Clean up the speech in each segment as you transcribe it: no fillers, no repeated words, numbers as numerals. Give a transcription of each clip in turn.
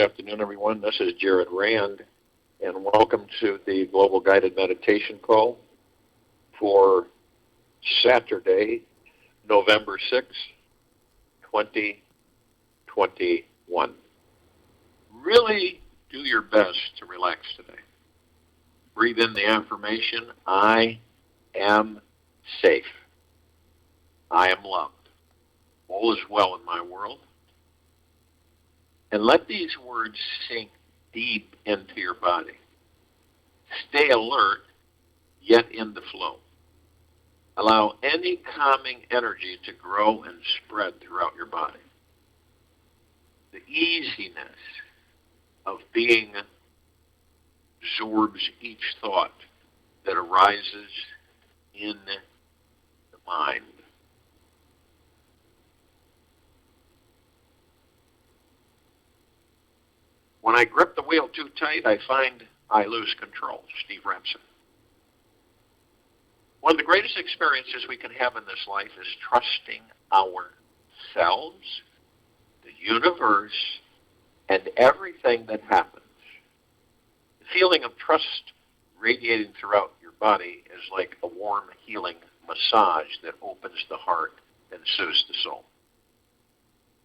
afternoon, everyone. This is Jared Rand, and welcome to the Global Guided Meditation Call for Saturday, November 6, 2021. Really do your best to relax today. Breathe in the affirmation, I am safe. I am loved. All is well in my world. And let these words sink deep into your body. Stay alert, yet in the flow. Allow any calming energy to grow and spread throughout your body. The easiness of being absorbs each thought that arises in the mind. When I grip the wheel too tight, I find I lose control. Steve Remsen. One of the greatest experiences we can have in this life is trusting ourselves, the universe, and everything that happens. The feeling of trust radiating throughout your body is like a warm, healing massage that opens the heart and soothes the soul.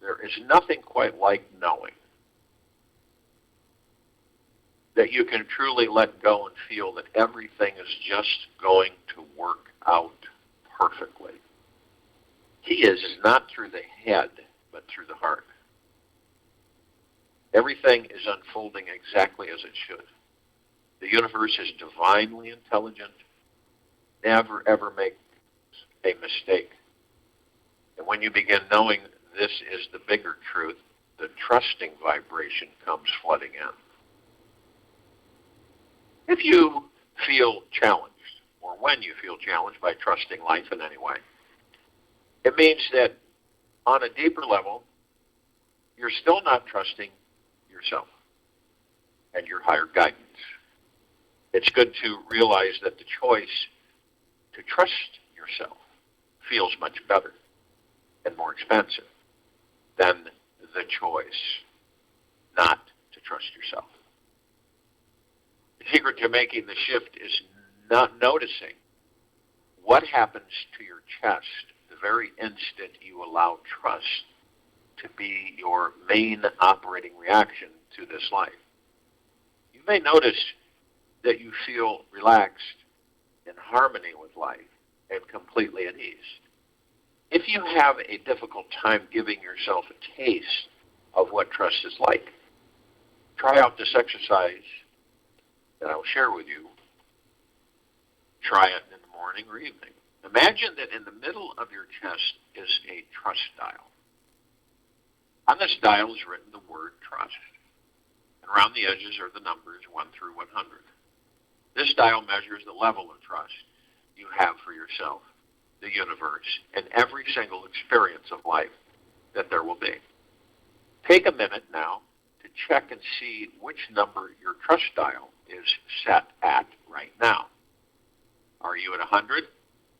There is nothing quite like knowing that you can truly let go and feel that everything is just going to work out perfectly. He is not through the head, but through the heart. Everything is unfolding exactly as it should. The universe is divinely intelligent, never ever makes a mistake. And when you begin knowing this is the bigger truth, the trusting vibration comes flooding in. If you feel challenged, or when you feel challenged by trusting life in any way, it means that on a deeper level, you're still not trusting yourself and your higher guidance. It's good to realize that the choice to trust yourself feels much better and more expensive than the choice not to trust yourself. The secret to making the shift is not noticing what happens to your chest the very instant you allow trust to be your main operating reaction to this life. You may notice that you feel relaxed, in harmony with life, and completely at ease. If you have a difficult time giving yourself a taste of what trust is like, try out this exercise that I'll share with you. Try it in the morning or evening. Imagine that in the middle of your chest is a trust dial. On this dial is written the word trust. And around the edges are the numbers 1 through 100. This dial measures the level of trust you have for yourself, the universe, and every single experience of life that there will be. Take a minute now to check and see which number your trust dial is set at right now. Are you at 100?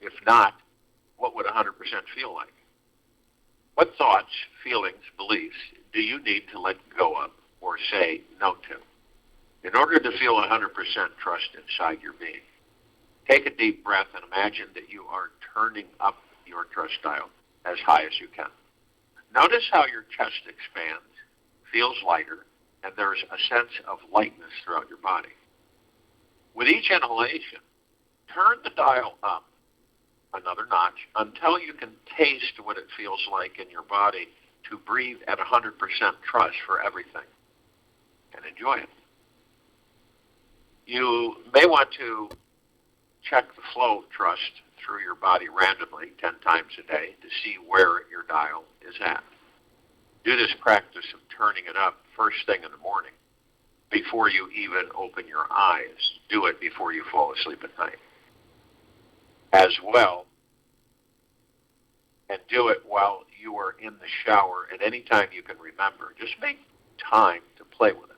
If not, what would 100% feel like? What thoughts, feelings, beliefs do you need to let go of or say no to in order to feel 100% trust inside your being? Take a deep breath and imagine that you are turning up your trust dial as high as you can. Notice how your chest expands, feels lighter, and there's a sense of lightness throughout your body. With each inhalation, turn the dial up another notch until you can taste what it feels like in your body to breathe at 100% trust for everything and enjoy it. You may want to check the flow of trust through your body randomly 10 times a day to see where your dial is at. Do this practice of turning it up first thing in the morning before you even open your eyes. Do it before you fall asleep at night as well, and do it while you are in the shower at any time you can remember. Just make time to play with it.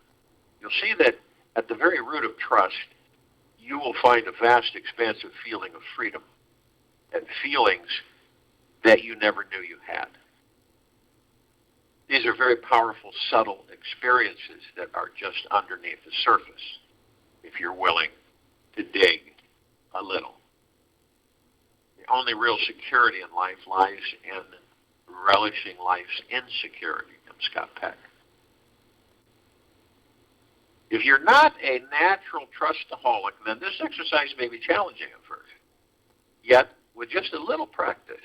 You'll see that at the very root of trust, you will find a vast, expansive feeling of freedom and feelings that you never knew you had. These are very powerful, subtle experiences that are just underneath the surface, if you're willing to dig a little. The only real security in life lies in relishing life's insecurity, from Scott Peck. If you're not a natural trustaholic, then this exercise may be challenging at first. Yet, with just a little practice,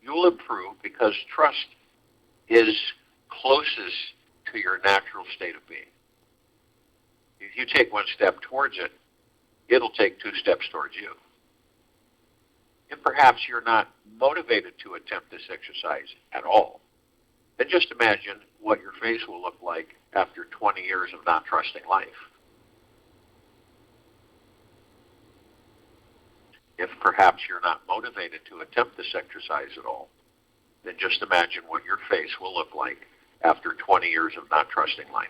you'll improve because trust is closest to your natural state of being. If you take one step towards it, it'll take 2 steps towards you. If perhaps you're not motivated to attempt this exercise at all, then just imagine what your face will look like after 20 years of not trusting life. If perhaps you're not motivated to attempt this exercise at all, then just imagine what your face will look like after 20 years of not trusting life.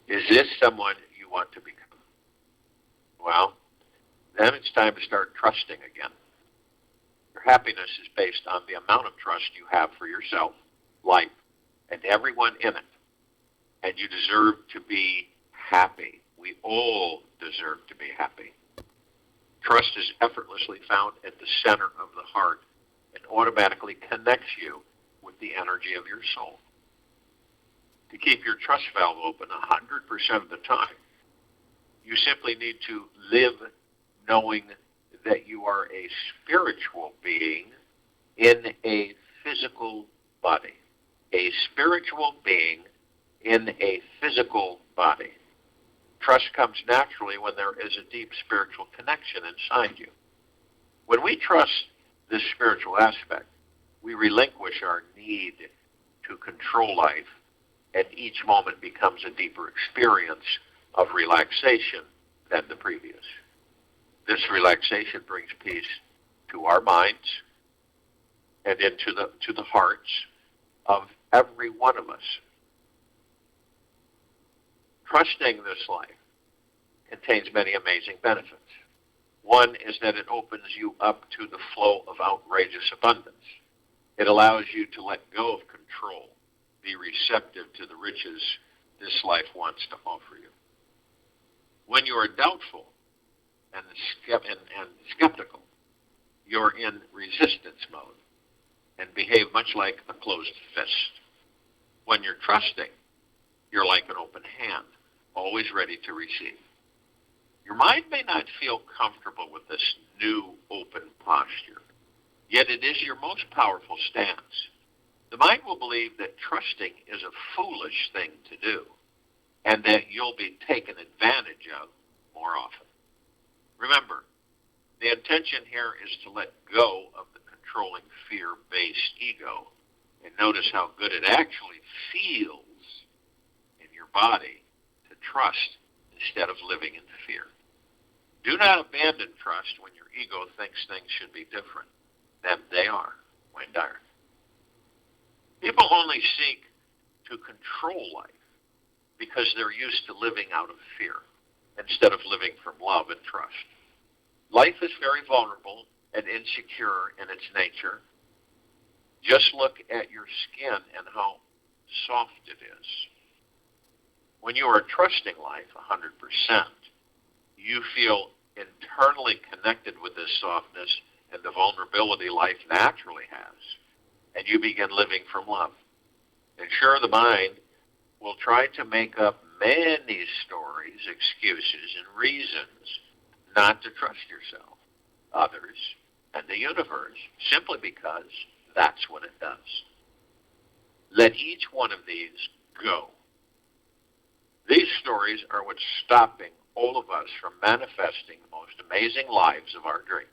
Is this someone you want to become? Well, then it's time to start trusting again. Your happiness is based on the amount of trust you have for yourself, life, and everyone in it. And you deserve to be happy. We all deserve to be happy. Trust is effortlessly found at the center of the heart and automatically connects you with the energy of your soul. To keep your trust valve open 100% of the time, you simply need to live knowing that you are a spiritual being in a physical body. A spiritual being in a physical body. Trust comes naturally when there is a deep spiritual connection inside you. When we trust this spiritual aspect, we relinquish our need to control life, and each moment becomes a deeper experience of relaxation than the previous. This relaxation brings peace to our minds and into the hearts of every one of us. Trusting this life contains many amazing benefits. One is that it opens you up to the flow of outrageous abundance. It allows you to let go of control, be receptive to the riches this life wants to offer you. When you are doubtful and skeptical, you're in resistance mode and behave much like a closed fist. When you're trusting, you're like an open hand, always ready to receive. Your mind may not feel comfortable with this new open posture, yet it is your most powerful stance. The mind will believe that trusting is a foolish thing to do, and that you'll be taken advantage of more often. Remember, the intention here is to let go of the controlling fear-based ego, and notice how good it actually feels in your body to trust instead of living in fear. Do not abandon trust when your ego thinks things should be different than they are. Wayne Dyer. People only seek to control life because they're used to living out of fear instead of living from love and trust. Life is very vulnerable and insecure in its nature. Just look at your skin and how soft it is. When you are trusting life 100%, you feel internally connected with this softness and the vulnerability life naturally has, and you begin living from love. And sure, the mind will try to make up many stories, excuses, and reasons not to trust yourself, others, and the universe, simply because that's what it does. Let each one of these go. These stories are what's stopping all of us from manifesting the most amazing lives of our dreams.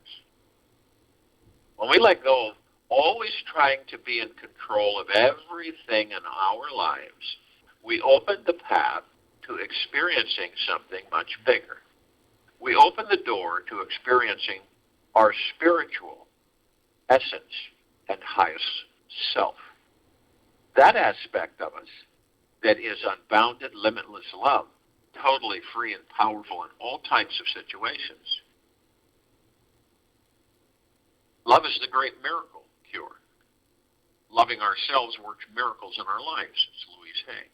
When we let go of always trying to be in control of everything in our lives, we open the path to experiencing something much bigger. We open the door to experiencing our spiritual essence and highest self. That aspect of us that is unbounded, limitless love, totally free and powerful in all types of situations. Love is the great miracle cure. Loving ourselves works miracles in our lives. It's Louise Hay.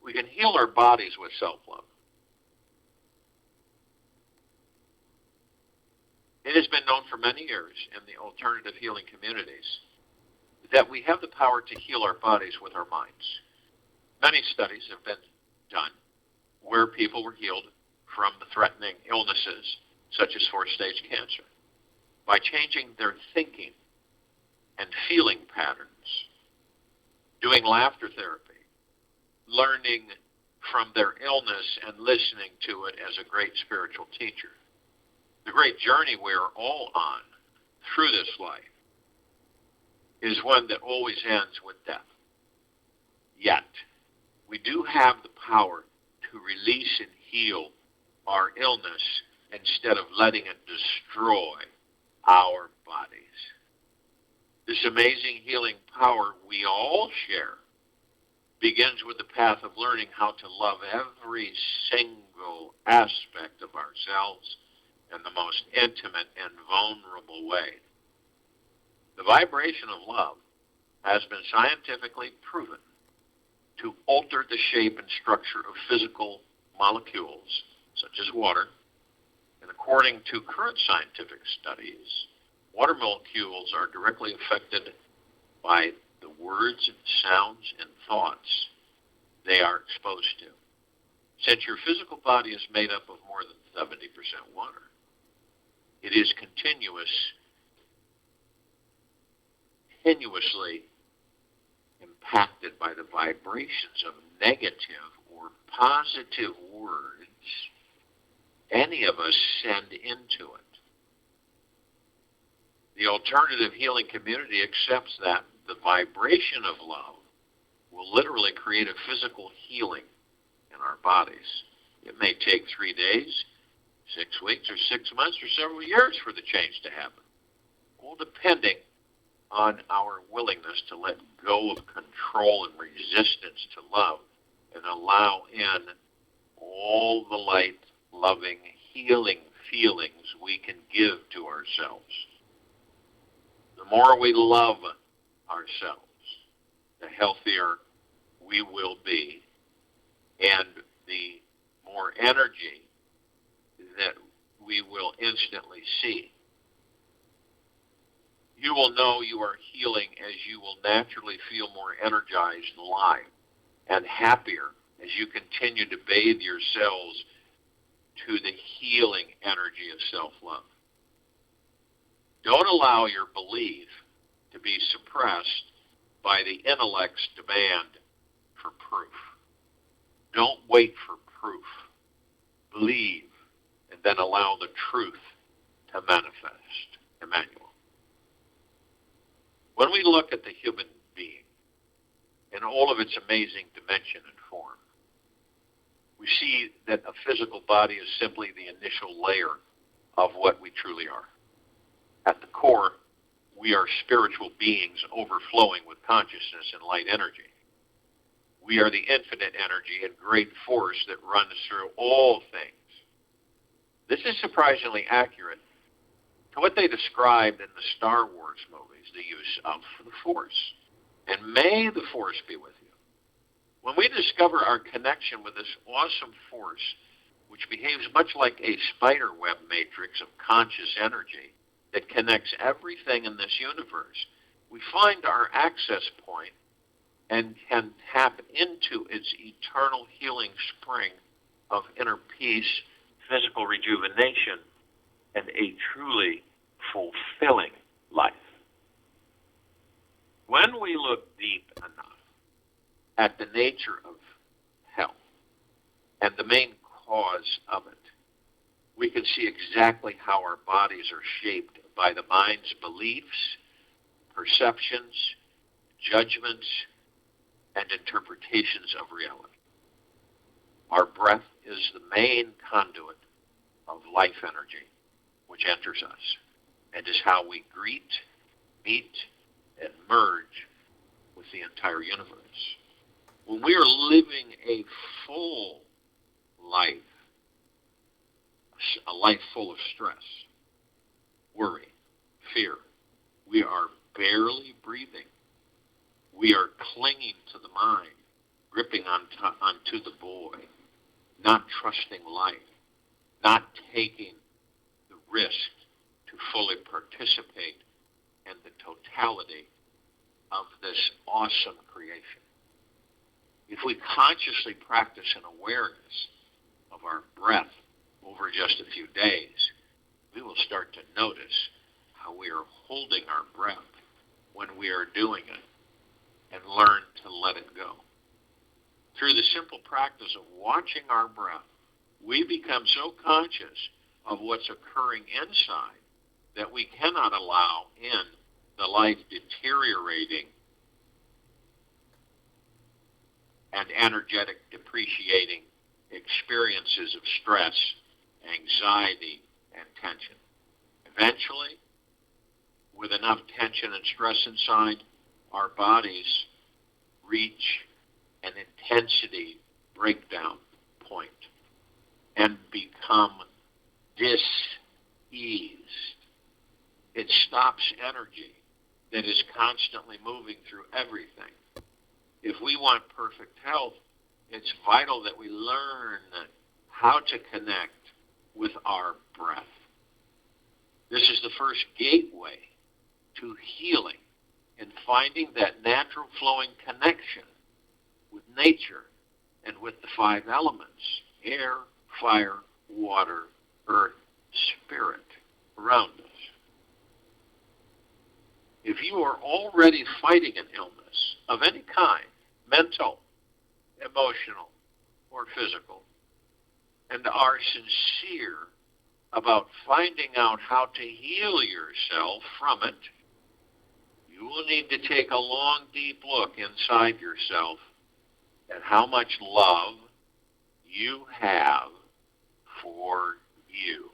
We can heal our bodies with self-love. It has been known for many years in the alternative healing communities that we have the power to heal our bodies with our minds. Many studies have been done where people were healed from the threatening illnesses such as fourth-stage cancer by changing their thinking and feeling patterns, doing laughter therapy, learning from their illness and listening to it as a great spiritual teacher. The great journey we're all on through this life is one that always ends with death. Yet, we do have the power to release and heal our illness instead of letting it destroy our bodies. This amazing healing power we all share begins with the path of learning how to love every single aspect of ourselves in the most intimate and vulnerable way. The vibration of love has been scientifically proven to alter the shape and structure of physical molecules, such as water. And according to current scientific studies, water molecules are directly affected by the words and sounds and thoughts they are exposed to. Since your physical body is made up of more than 70% water, it is continuously impacted by the vibrations of negative or positive words any of us send into it. The alternative healing community accepts that the vibration of love will literally create a physical healing in our bodies. It may take 3 days, 6 weeks, or 6 months, or several years for the change to happen, all depending on our willingness to let go of control and resistance to love and allow in all the light, loving, healing feelings we can give to ourselves. The more we love ourselves, the healthier we will be, and the more energy that we will instantly see. You will know you are healing as you will naturally feel more energized, alive, and happier as you continue to bathe your cells to the healing energy of self-love. Don't allow your belief to be suppressed by the intellect's demand for proof. Don't wait for proof. Believe, and then allow the truth to manifest. Emmanuel. When we look at the human being in all of its amazing dimension and form, we see that a physical body is simply the initial layer of what we truly are. At the core, we are spiritual beings overflowing with consciousness and light energy. We are the infinite energy and great force that runs through all things. This is surprisingly accurate to what they described in the Star Wars movies, the use of the Force. And may the Force be with you. When we discover our connection with this awesome force, which behaves much like a spider web matrix of conscious energy that connects everything in this universe, we find our access point and can tap into its eternal healing spring of inner peace, physical rejuvenation, and a truly fulfilling life. When we look deep enough at the nature of health and the main cause of it, we can see exactly how our bodies are shaped by the mind's beliefs, perceptions, judgments, and interpretations of reality. Our breath is the main conduit of life energy, which enters us, and is how we greet, meet, and merge with the entire universe. When we are living a full life, a life full of stress, worry, fear, unto the boy, not trusting life, not taking the risk to fully participate in the totality of this awesome creation. If we consciously practice an awareness of our breath over just a few days, we will start to notice how we are holding our breath when we are doing it and learn to let it go. Through the simple practice of watching our breath, we become so conscious of what's occurring inside that we cannot allow in the life deteriorating and energetic depreciating experiences of stress, anxiety, and tension. Eventually, with enough tension and stress inside, our bodies reach an intensity breakdown point and become dis-eased. It stops energy that is constantly moving through everything. If we want perfect health, it's vital that we learn how to connect with our breath. This is the first gateway to healing and finding that natural flowing connection with nature and with the five elements: air, fire, water, earth, spirit around us. If you are already fighting an illness of any kind, mental, emotional, or physical, and are sincere about finding out how to heal yourself from it, you will need to take a long, deep look inside yourself at how much love you have for you.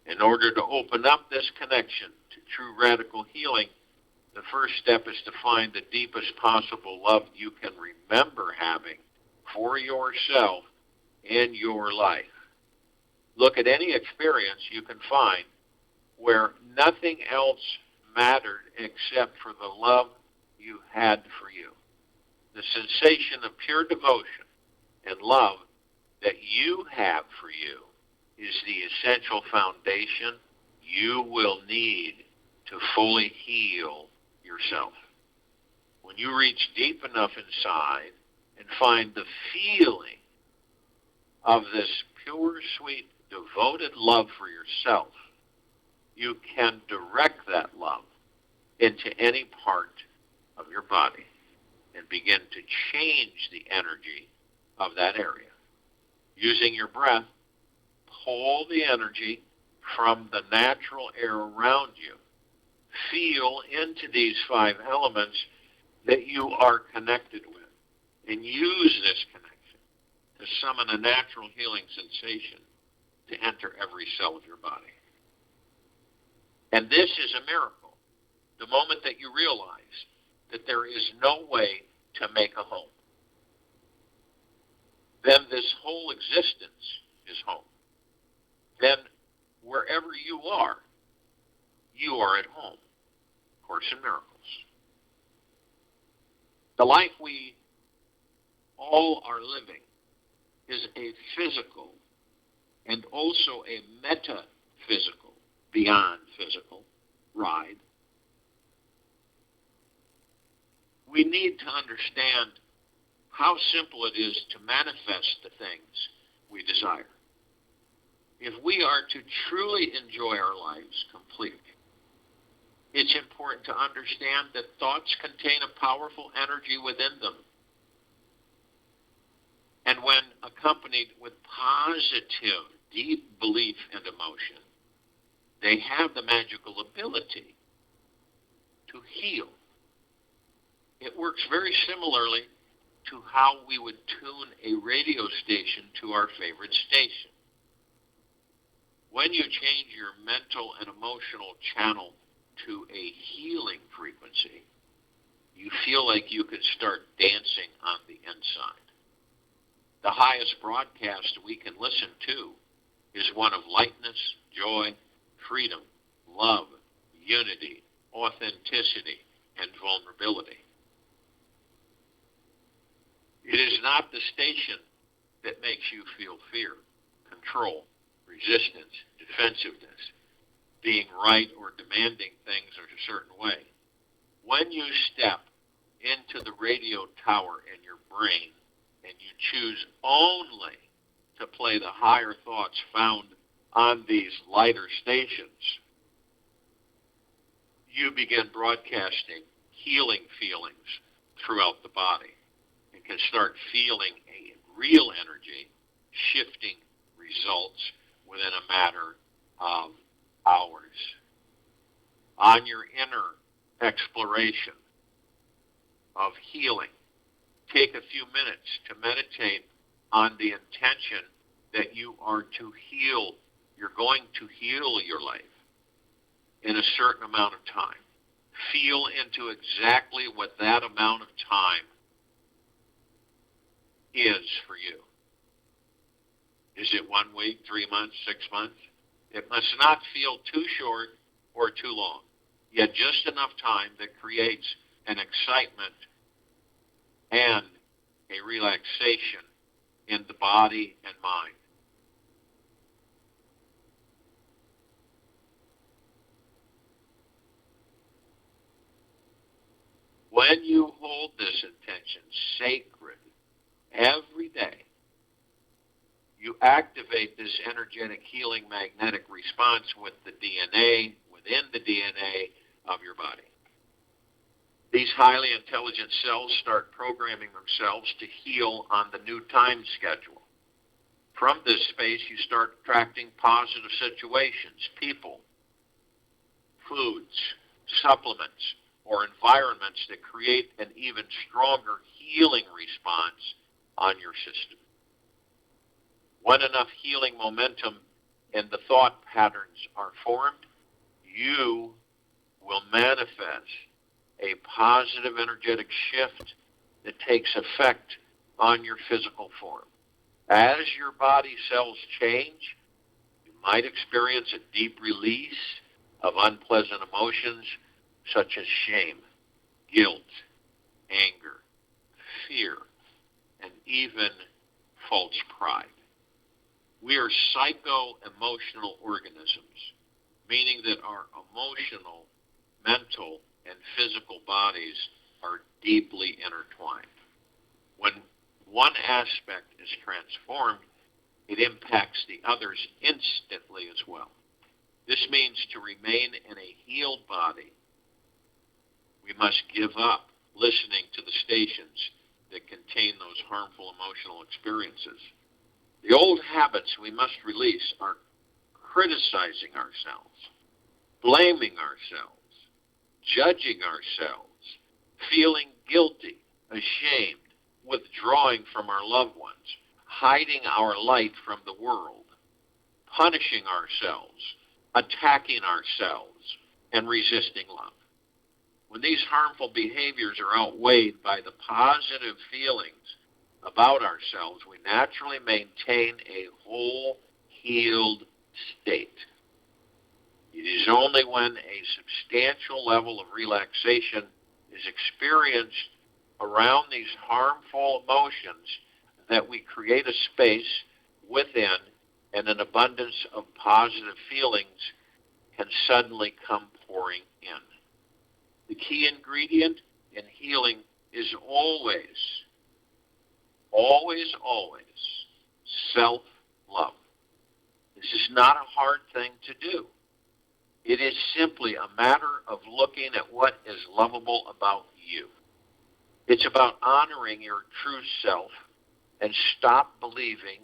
In order to open up this connection to true radical healing, the first step is to find the deepest possible love you can remember having for yourself in your life. Look at any experience you can find where nothing else mattered except for the love you had for you. The sensation of pure devotion and love that you have for you is the essential foundation you will need to fully heal yourself. When you reach deep enough inside and find the feeling of this pure, sweet, devoted love for yourself, you can direct that love into any part of your body and begin to change the energy of that area. Using your breath, pull the energy from the natural air around you. Feel into these five elements that you are connected with, and use this connection to summon a natural healing sensation to enter every cell of your body. And this is a miracle, the moment that you realize that there is no way to make a home. Then this whole existence is home. Then wherever you are at home. Course in Miracles. The life we all are living is a physical and also a metaphysical, beyond physical, ride. We need to understand how simple it is to manifest the things we desire. If we are to truly enjoy our lives completely, it's important to understand that thoughts contain a powerful energy within them. And when accompanied with positive, deep belief and emotion, they have the magical ability to heal. It works very similarly to how we would tune a radio station to our favorite station. When you change your mental and emotional channel to a healing frequency, you feel like you could start dancing on the inside. The highest broadcast we can listen to is one of lightness, joy, freedom, love, unity, authenticity, and vulnerability. It not the station that makes you feel fear, control, resistance, defensiveness, being right or demanding things a certain way. When you step into the radio tower in your brain and you choose only to play the higher thoughts found on these lighter stations, you begin broadcasting healing feelings throughout the body and can start feeling a real energy shifting results within a matter of hours. On your inner exploration of healing, take a few minutes to meditate on the intention that you are to heal. You're going to heal your life in a certain amount of time. Feel into exactly what that amount of time is for you. Is it 1 week, 3 months, 6 months? It must not feel too short or too long, yet just enough time that creates an excitement and a relaxation in the body and mind. When you hold this intention sacred every day, you activate this energetic healing magnetic response with the DNA, within the DNA of your body. These highly intelligent cells start programming themselves to heal on the new time schedule. From this space, you start attracting positive situations, people, foods, supplements, or environments that create an even stronger healing response on your system. When enough healing momentum and the thought patterns are formed, you will manifest a positive energetic shift that takes effect on your physical form. As your body cells change, you might experience a deep release of unpleasant emotions such as shame, guilt, anger, fear, and even false pride. We are psycho-emotional organisms, meaning that our emotional, mental, and physical bodies are deeply intertwined. When one aspect is transformed, it impacts the others instantly as well. This means to remain in a healed body, we must give up listening to the stations that contain those harmful emotional experiences. The old habits we must release are criticizing ourselves, blaming ourselves, judging ourselves, feeling guilty, ashamed, withdrawing from our loved ones, hiding our light from the world, punishing ourselves, attacking ourselves, and resisting love. When these harmful behaviors are outweighed by the positive feelings about ourselves, we naturally maintain a whole, healed state. It is only when a substantial level of relaxation is experienced around these harmful emotions that we create a space within and an abundance of positive feelings can suddenly come pouring in. The key ingredient in healing is always self-love. This is not a hard thing to do. It is simply a matter of looking at what is lovable about you. It's about honoring your true self and stop believing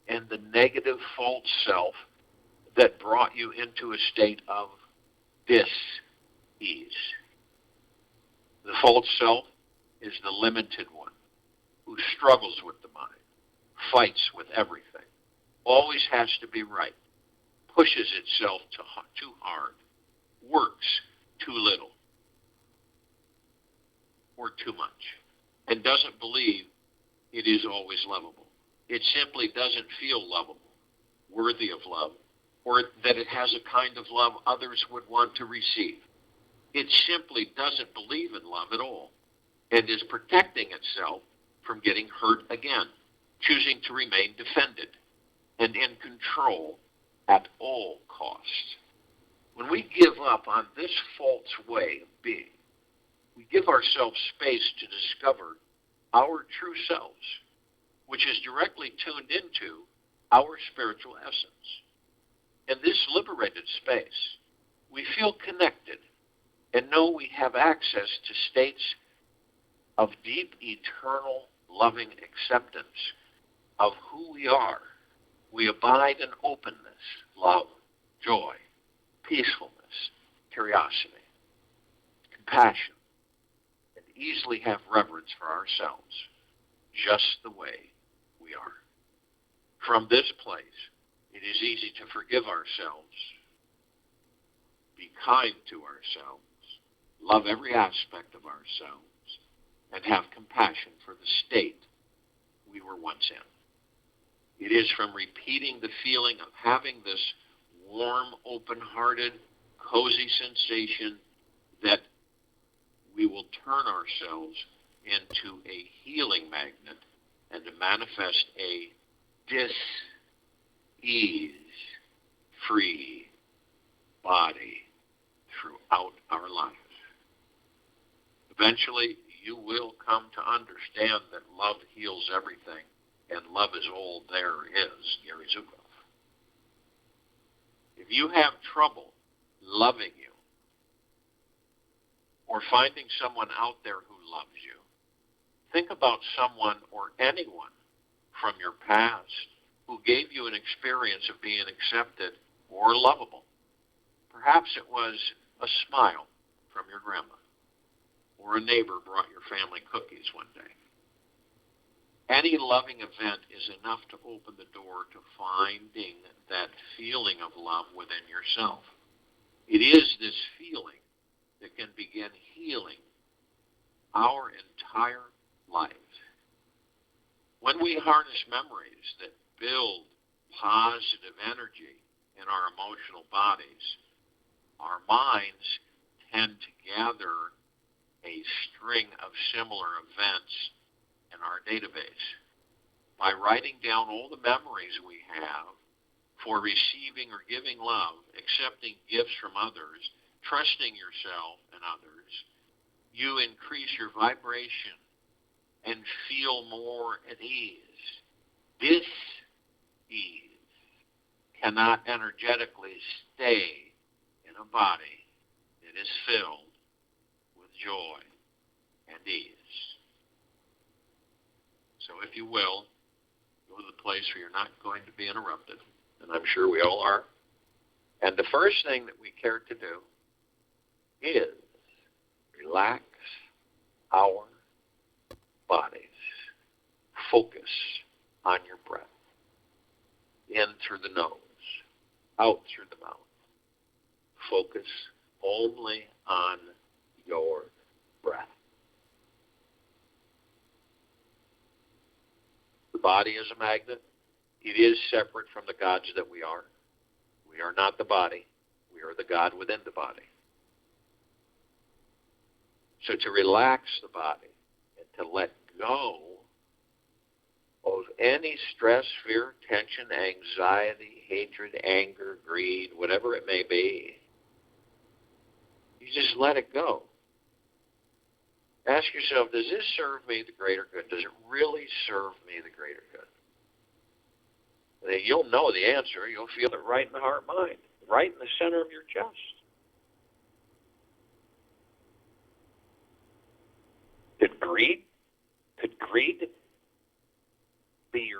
in the negative false self that brought you into a state of dis-ease. The false self is the limited one who struggles with the mind, fights with everything, always has to be right, pushes itself too hard, works too little or too much, and doesn't believe it is always lovable. It simply doesn't feel lovable, worthy of love, or that it has a kind of love others would want to receive. It simply doesn't believe in love at all and is protecting itself from getting hurt again, choosing to remain defended and in control at all costs. When we give up on this false way of being, we give ourselves space to discover our true selves, which is directly tuned into our spiritual essence. In this liberated space, we feel connected and know we have access to states of deep, eternal, loving acceptance of who we are. We abide in openness, love, joy, peacefulness, curiosity, compassion, and easily have reverence for ourselves, just the way we are. From this place, it is easy to forgive ourselves, be kind to ourselves, love every aspect of ourselves, and have compassion for the state we were once in. It is from repeating the feeling of having this warm, open-hearted, cozy sensation that we will turn ourselves into a healing magnet and to manifest a dis-ease-free body throughout our lives. Eventually, you will come to understand that love heals everything, and love is all there is, Gary Zukav. If you have trouble loving you, or finding someone out there who loves you, think about someone or anyone from your past who gave you an experience of being accepted or lovable. Perhaps it was a smile from your grandma, or a neighbor brought your family cookies one day. Any loving event is enough to open the door to finding that feeling of love within yourself. It is this feeling that can begin healing our entire lives. When we harness memories that build positive energy in our emotional bodies, our minds tend to gather a string of similar events in our database. By writing down all the memories we have for receiving or giving love, accepting gifts from others, trusting yourself and others, you increase your vibration and feel more at ease. This ease cannot energetically stay in a body that is filled with joy and ease. So if you will, go to the place where you're not going to be interrupted, and I'm sure we all are. And the first thing that we care to do is relax our bodies. Focus on your breath. In through the nose, out through the mouth. Focus only on your breath. The body is a magnet. It is separate from the gods that we are. We are not the body. We are the God within the body. So to relax the body and to let go of any stress, fear, tension, anxiety, hatred, anger, greed, whatever it may be, you just let it go. Ask yourself, does this serve me the greater good? Does it really serve me the greater good? And you'll know the answer. You'll feel it right in the heart mind, right in the center of your chest. Could greed be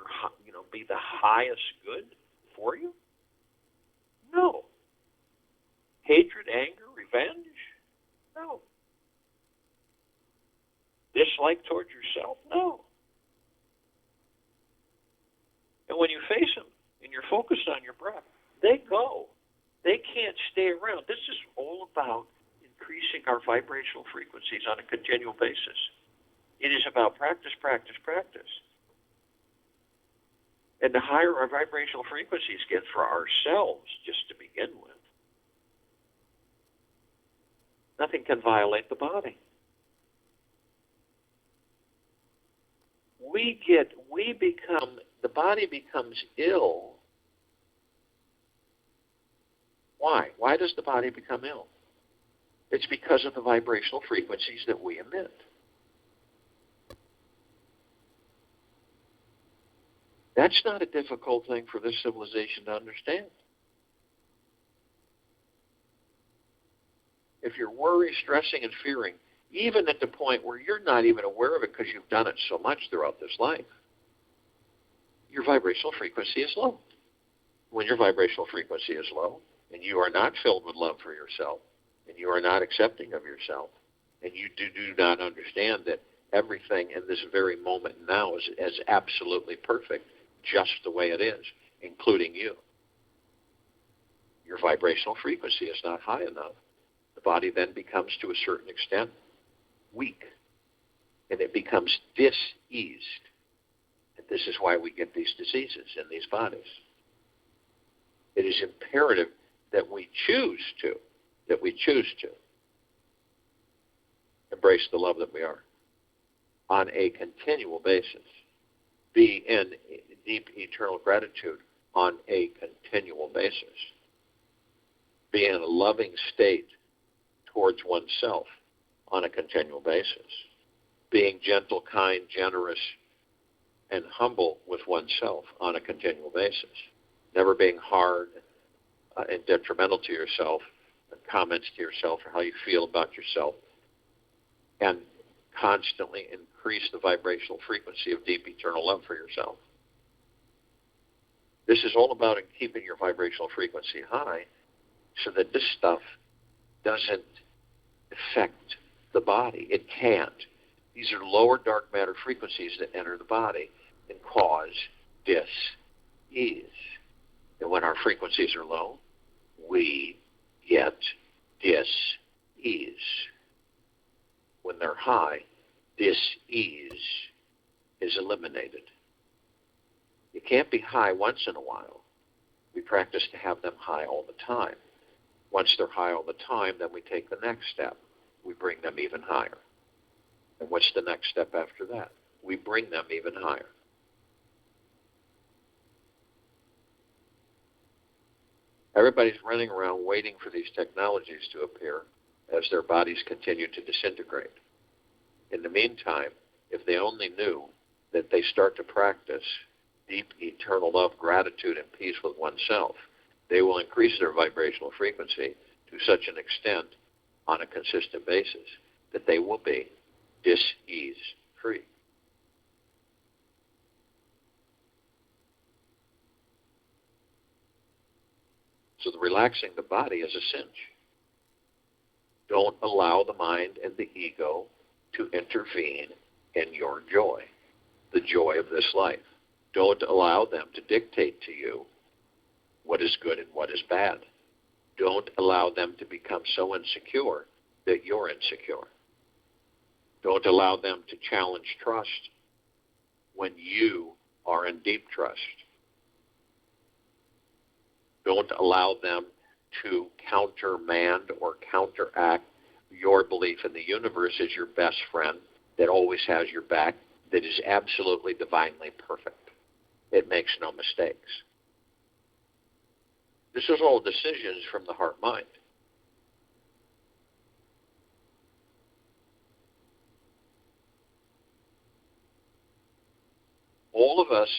be the highest good for you? No. Hatred, anger, revenge? No. Dislike towards yourself? No. And when you face them and you're focused on your breath, they go. They can't stay around. This is all about increasing our vibrational frequencies on a continual basis. It is about practice, practice, practice. And the higher our vibrational frequencies get for ourselves, just to begin with, nothing can violate the body. the body becomes ill. Why? Why does the body become ill? It's because of the vibrational frequencies that we emit. That's not a difficult thing for this civilization to understand. If you're worried, stressing, and fearing, even at the point where you're not even aware of it because you've done it so much throughout this life, your vibrational frequency is low. When your vibrational frequency is low, and you are not filled with love for yourself, and you are not accepting of yourself, and you do not understand that everything in this very moment now is absolutely perfect, just the way it is, including you. Your vibrational frequency is not high enough. The body then becomes, to a certain extent, weak, and it becomes diseased. And this is why we get these diseases in these bodies. It is imperative that we choose to embrace the love that we are on a continual basis. Be in deep eternal gratitude on a continual basis. Be in a loving state towards oneself on a continual basis. Being gentle, kind, generous, and humble with oneself on a continual basis. Never being hard and detrimental to yourself, and comments to yourself or how you feel about yourself. And constantly increase the vibrational frequency of deep eternal love for yourself. This is all about keeping your vibrational frequency high so that this stuff doesn't affect the body. It can't. These are lower dark matter frequencies that enter the body and cause dis-ease. And when our frequencies are low, we get dis-ease. When they're high, dis-ease is eliminated. You can't be high once in a while. We practice to have them high all the time. Once they're high all the time, then we take the next step. We bring them even higher. And what's the next step after that? We bring them even higher. Everybody's running around waiting for these technologies to appear as their bodies continue to disintegrate. In the meantime, if they only knew that they start to practice deep eternal love, gratitude, and peace with oneself, they will increase their vibrational frequency to such an extent on a consistent basis that they will be dis-ease free. So the relaxing the body is a cinch. Don't allow the mind and the ego to intervene in your joy, the joy of this life. Don't allow them to dictate to you what is good and what is bad. Don't allow them to become so insecure that you're insecure. Don't allow them to challenge trust when you are in deep trust. Don't allow them to countermand or counteract your belief in the universe as your best friend that always has your back, that is absolutely divinely perfect. It makes no mistakes. This is all decisions from the heart-mind. All of us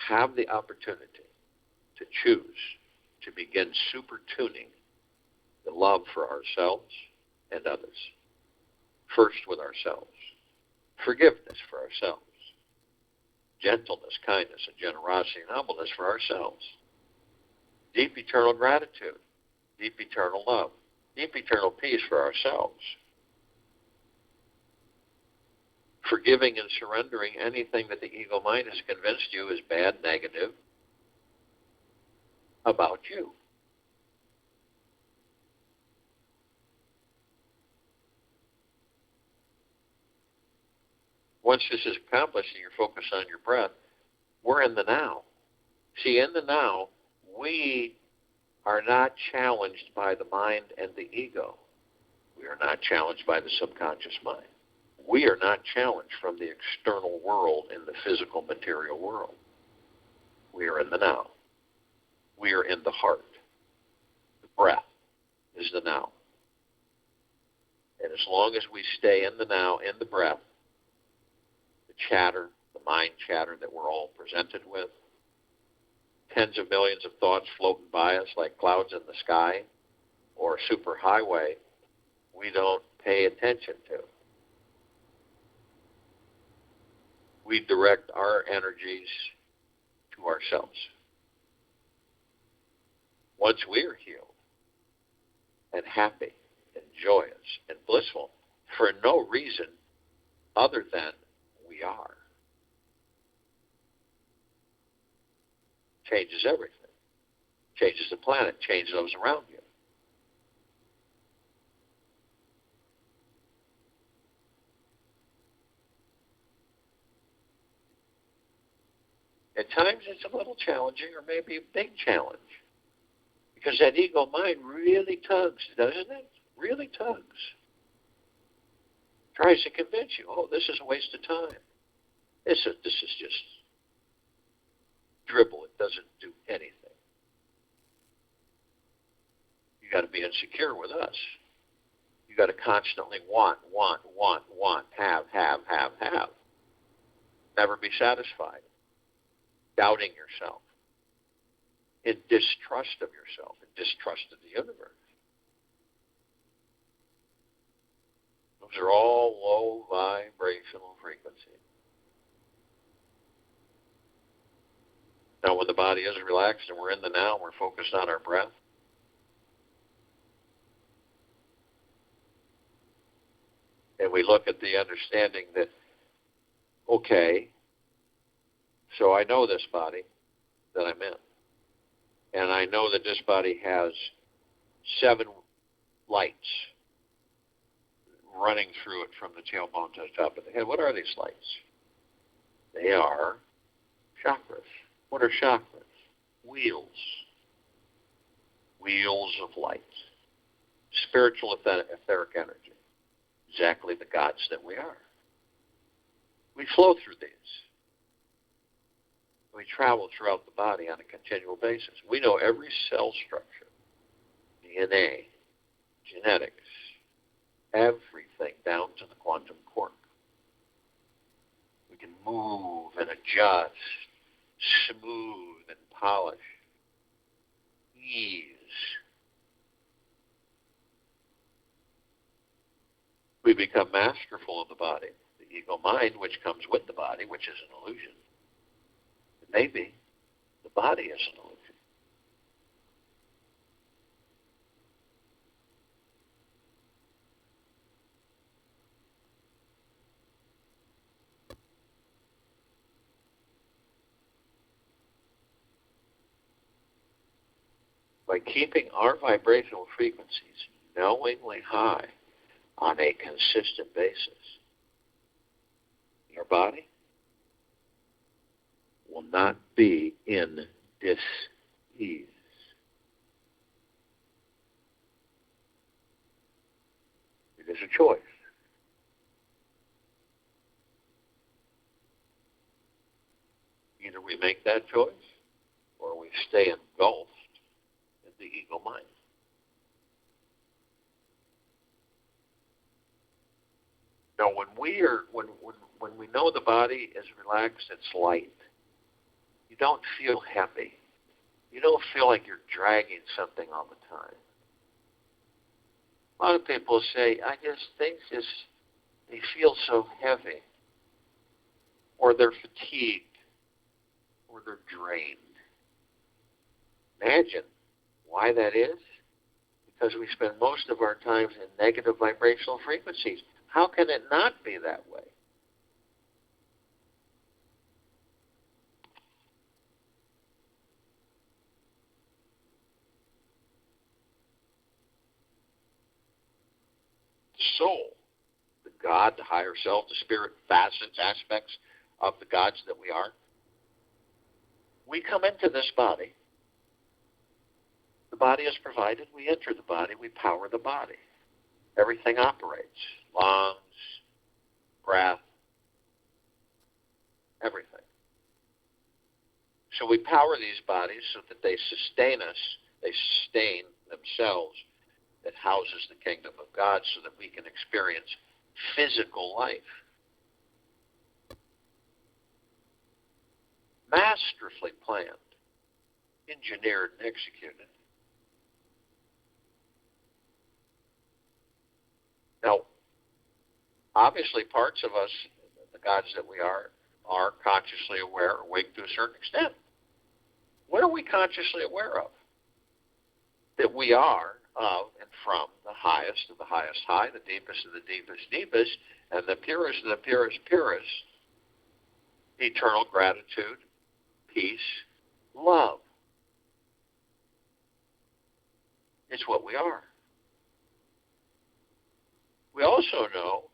have the opportunity to choose to begin super-tuning the love for ourselves and others. First with ourselves. Forgiveness for ourselves. Gentleness, kindness, and generosity and humbleness for ourselves. Deep eternal gratitude. Deep eternal love. Deep eternal peace for ourselves. Forgiving and surrendering anything that the ego mind has convinced you is bad, negative, about you. Once this is accomplished and you're focused on your breath, we're in the now. See, in the now, we are not challenged by the mind and the ego. We are not challenged by the subconscious mind. we are not challenged from the external world in the physical material world. We are in the now. We are in the heart. The breath is the now. And as long as we stay in the now, in the breath, the chatter, the mind chatter that we're all presented with, tens of millions of thoughts floating by us like clouds in the sky or a superhighway, we don't pay attention to. We direct our energies to ourselves. Once we're healed and happy and joyous and blissful for no reason other than we are, changes everything. Changes the planet, changes those around you. At times it's a little challenging or maybe a big challenge because that ego mind really tugs, doesn't it? Really tugs. Tries to convince you, oh, this is a waste of time. This is just dribble. It doesn't do anything. You got to be insecure with us. You got to constantly want, have. Never be satisfied. Doubting yourself. In distrust of yourself. In distrust of the universe. Those are all low vibrational frequencies. Now, when the body is relaxed and we're in the now, and we're focused on our breath, and we look at the understanding that, okay, so I know this body that I'm in. And I know that this body has 7 lights running through it from the tailbone to the top of the head. What are these lights? They are chakras. What are chakras? Wheels. Wheels of light. Spiritual etheric energy. Exactly the gods that we are. We flow through these. We travel throughout the body on a continual basis. We know every cell structure, DNA, genetics, everything down to the quantum quark. We can move and adjust, smooth and polish, ease. We become masterful of the body, the ego mind, which comes with the body, which is an illusion. Maybe the body is an illusion. By keeping our vibrational frequencies knowingly high on a consistent basis, your body will not be in dis-ease. It is a choice. Either we make that choice or we stay engulfed in the ego mind. Now, when we know the body is relaxed, it's light. You don't feel happy. You don't feel like you're dragging something all the time. A lot of people say, things they feel so heavy, or they're fatigued, or they're drained. Imagine why that is. Because we spend most of our time in negative vibrational frequencies. How can it not be that way? Soul, the God, the higher self, the spirit facets, aspects of the gods that we are. We come into this body. The body is provided. We enter the body. We power the body. Everything operates. Lungs, breath, everything. So we power these bodies so that they sustain us, they sustain themselves, that houses the kingdom of God so that we can experience physical life. Masterfully planned, engineered, and executed. Now, obviously parts of us, the gods that we are consciously aware, awake to a certain extent. What are we consciously aware of? That we are of and from the highest of the highest high, the deepest of the deepest deepest, and the purest of the purest purest. Eternal gratitude, peace, love. It's what we are. We also know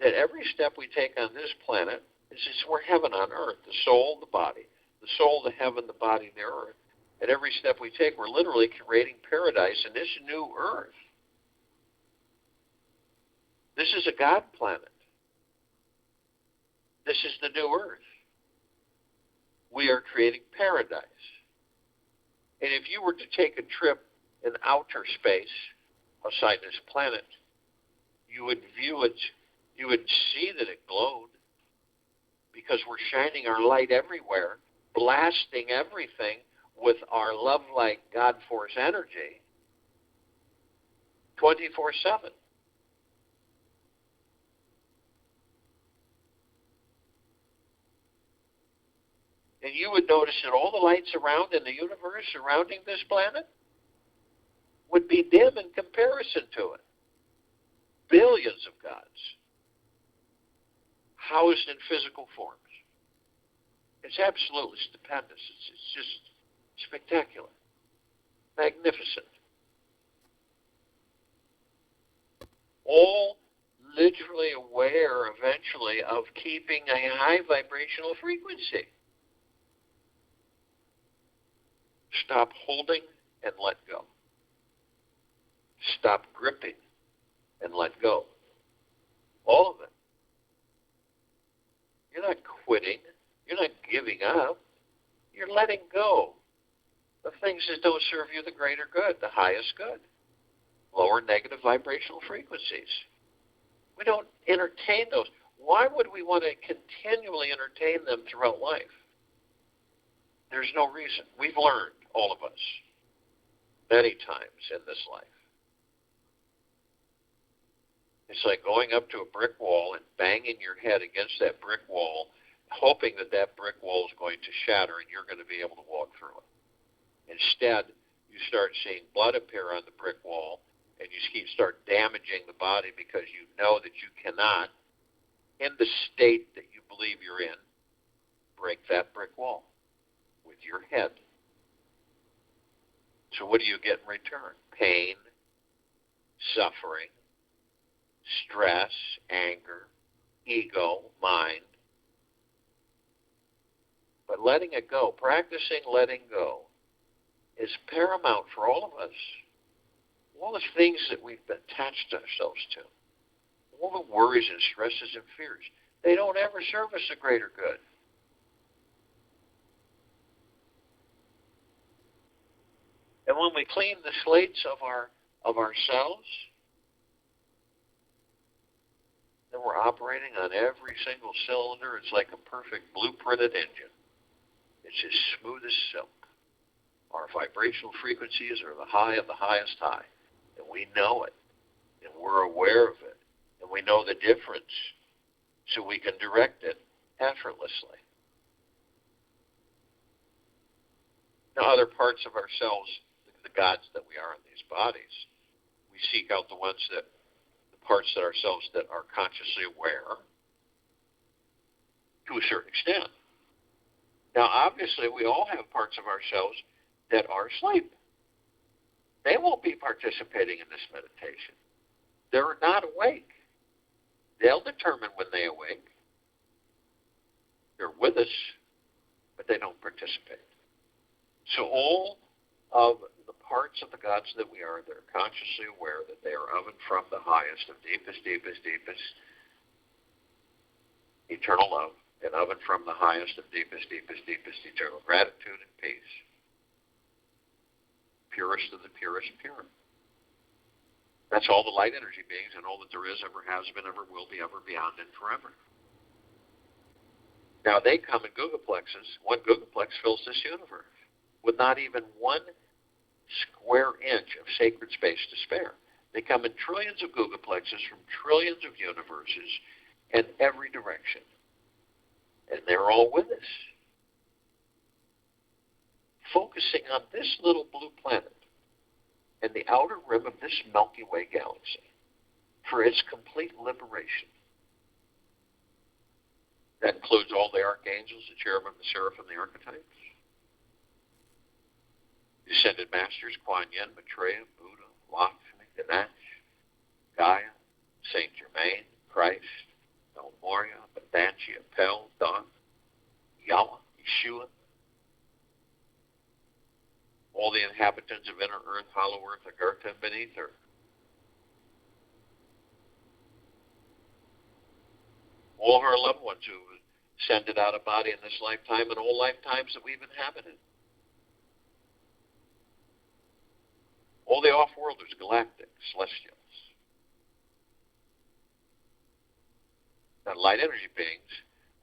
that every step we take on this planet is we're heaven on earth, the soul, the body, the soul, the heaven, the body, the earth. At every step we take, we're literally creating paradise in this new earth. This is a God planet. This is the new earth. We are creating paradise. And if you were to take a trip in outer space outside this planet, you would view it, you would see that it glowed because we're shining our light everywhere, blasting everything with our love-like God force energy 24/7. And you would notice that all the lights around in the universe surrounding this planet would be dim in comparison to it. Billions of gods housed in physical forms. It's absolutely stupendous. It's just spectacular, magnificent. All literally aware eventually of keeping a high vibrational frequency. Stop holding and let go. Stop gripping and let go. All of it. You're not quitting. You're not giving up. You're letting go of things that don't serve you the greater good, the highest good. Lower negative vibrational frequencies. We don't entertain those. Why would we want to continually entertain them throughout life? There's no reason. We've learned, all of us, many times in this life. It's like going up to a brick wall and banging your head against that brick wall, hoping that that brick wall is going to shatter and you're going to be able to walk through it. Instead, you start seeing blood appear on the brick wall, and you start damaging the body because you know that you cannot, in the state that you believe you're in, break that brick wall with your head. So what do you get in return? Pain, suffering, stress, anger, ego, mind. But letting it go, practicing letting go, is paramount for all of us. All the things that we've attached ourselves to, all the worries and stresses and fears, they don't ever serve us a greater good. And when we clean the slates of ourselves, then we're operating on every single cylinder. It's like a perfect blueprinted engine. It's as smooth as silk. Our vibrational frequencies are the high of the highest high. And we know it. And we're aware of it. And we know the difference. So we can direct it effortlessly. Now, other parts of ourselves, the gods that we are in these bodies, we seek out the parts of ourselves that are consciously aware to a certain extent. Now, obviously, we all have parts of ourselves that are asleep. They won't be participating in this meditation. They're not awake. They'll determine when they awake. They're with us, but they don't participate. So all of the parts of the gods that we are, they're consciously aware that they are of and from the highest, of deepest, deepest, deepest. eternal love, and of and from the highest and deepest, deepest, deepest eternal gratitude and peace. Purest of the purest pure. That's all the light energy beings and all that there is, ever has been, ever will be, ever beyond, and forever. Now they come in gigaplexes. One gigaplex fills this universe with not even 1 square inch of sacred space to spare. They come in trillions of gigaplexes from trillions of universes in every direction. And they're all with us. Focusing on this little blue planet and the outer rim of this Milky Way galaxy for its complete liberation. That includes all the archangels, the cherubim, the seraphim, the archetypes. Descended masters, Kuan Yin, Maitreya, Buddha, Lakshmi, Ganesh, Gaia, Saint Germain, Christ, El Morya, Badanji, Apel, Don, Yahweh, Yeshua, all the inhabitants of inner earth, hollow earth, Agartha, and beneath earth. All of our loved ones who ascended out of body in this lifetime and all lifetimes that we've inhabited. All the off-worlders, galactic, celestials. Now, light energy beings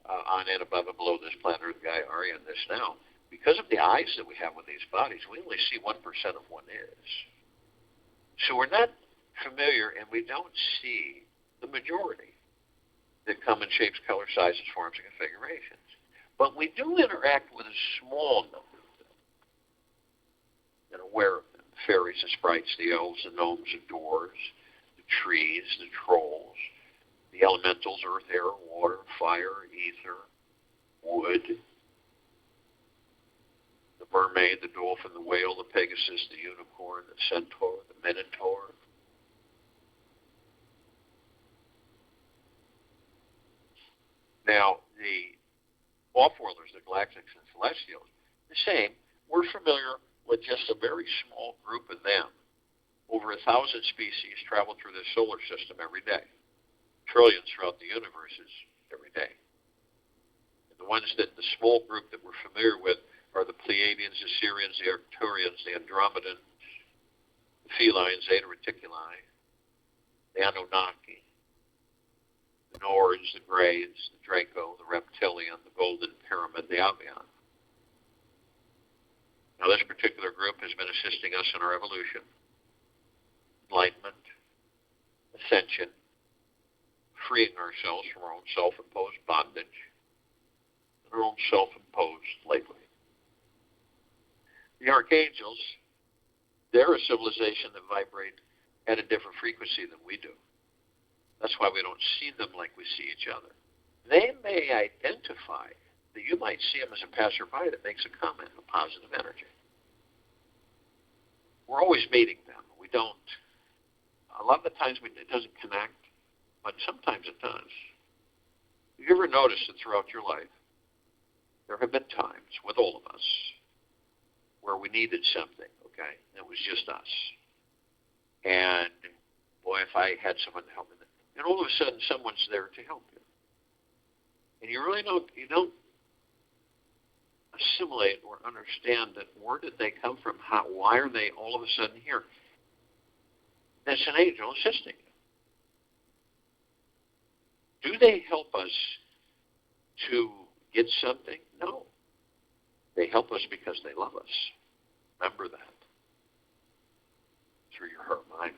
on and above and below this planet Earth, Gaia, Arya, and this now, because of the eyes that we have with these bodies, we only see 1% of what is. So we're not familiar and we don't see the majority that come in shapes, color, sizes, forms, and configurations. But we do interact with a small number of them and aware of them. The fairies, the sprites, the elves, the gnomes, the dwarves, the trees, the trolls, the elementals, earth, air, water, fire, ether, wood, the mermaid, the dolphin, the whale, the pegasus, the unicorn, the centaur, the minotaur. Now, the off-worlders, the galactics and celestials, the same. We're familiar with just a very small group of them. Over 1,000 species travel through the solar system every day. Trillions throughout the universes every day. And the ones that, the small group that we're familiar with are the Pleiadians, the Sirians, the Arcturians, the Andromedans, the Felines, Zeta Reticuli, the Anunnaki, the Nords, the Greys, the Draco, the Reptilian, the Golden Pyramid, the Avian. Now, this particular group has been assisting us in our evolution, enlightenment, ascension, freeing ourselves from our own self-imposed bondage and our own self-imposed slavery. The archangels, they're a civilization that vibrate at a different frequency than we do. That's why we don't see them like we see each other. They may identify that you might see them as a passerby that makes a comment of positive energy. We're always meeting them. We don't, a lot of the times it doesn't connect, but sometimes it does. Have you ever noticed that throughout your life, there have been times with all of us where we needed something, okay? It was just us. And boy, if I had someone to help me, and all of a sudden someone's there to help you. And you really don't assimilate or understand that where did they come from? Why are they all of a sudden here? That's an angel assisting you. Do they help us to get something? No. They help us because they love us. Remember that. Through your heart mind.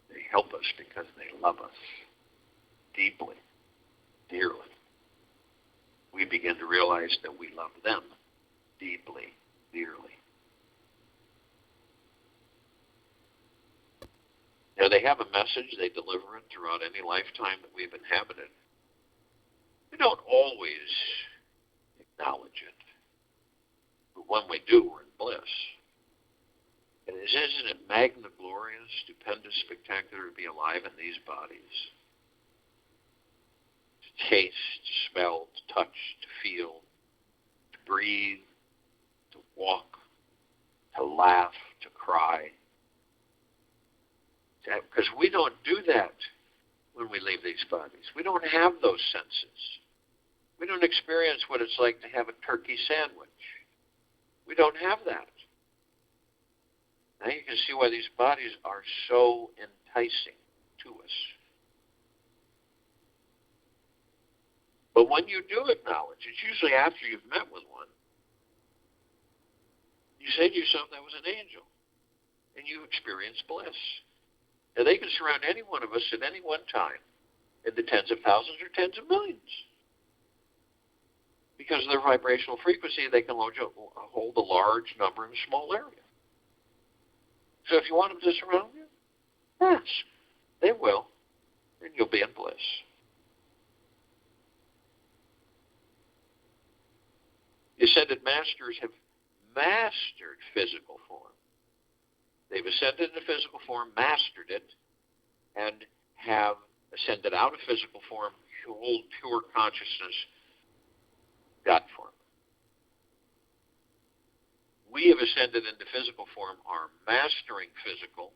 They help us because they love us deeply, dearly. We begin to realize that we love them deeply, dearly. Now, they have a message. They deliver it throughout any lifetime that we've inhabited. We don't always acknowledge it. But when we do, we're in bliss. And isn't it magna-glorious, stupendous, spectacular to be alive in these bodies? To taste, to smell, to touch, to feel, to breathe, to walk, to laugh, to cry. Because we don't do that when we leave these bodies. We don't have those senses. We don't experience what it's like to have a turkey sandwich. We don't have that. Now you can see why these bodies are so enticing to us. But when you do acknowledge, it's usually after you've met with one, you say to yourself, that was an angel. And you experience bliss. Now they can surround any one of us at any one time in the tens of thousands or tens of millions. Because of their vibrational frequency, they can hold a large number in a small area. So if you want them to surround you, yes, they will. And you'll be in bliss. The ascended masters have mastered physical form. They've ascended into physical form, mastered it, and have ascended out of physical form, hold pure consciousness, God form. We have ascended into physical form, are mastering physical,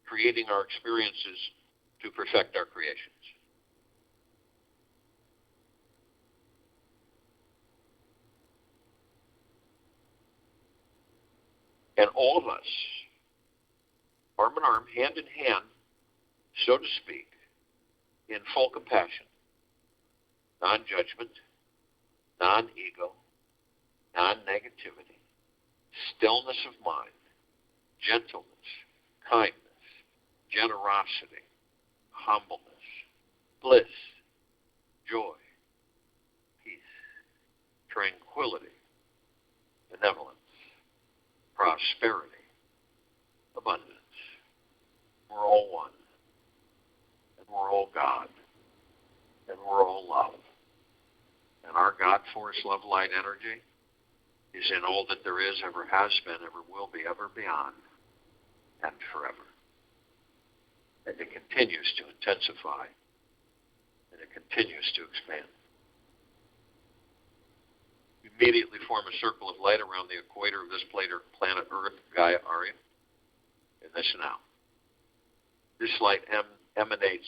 creating our experiences to perfect our creations. And all of us, arm in arm, hand in hand, so to speak, in full compassion, non-judgment, non-ego, non-negativity, stillness of mind, gentleness, kindness, generosity, humbleness, bliss, joy, peace, tranquility, benevolence, prosperity, abundance. We're all one, and we're all God, and we're all love. And our God force, love, light, energy is in all that there is, ever has been, ever will be, ever beyond, and forever. And it continues to intensify, and it continues to expand. We immediately form a circle of light around the equator of this planet Earth, Gaia, Arya, in this now. This light emanates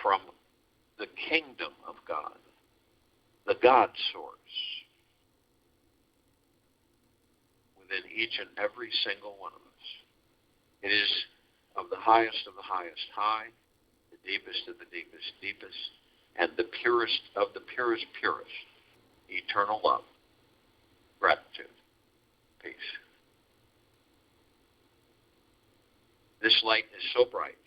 from the kingdom of God, the God source, within each and every single one of us. It is of the highest high, the deepest of the deepest, and the purest of the purest, eternal love, gratitude, peace. This light is so bright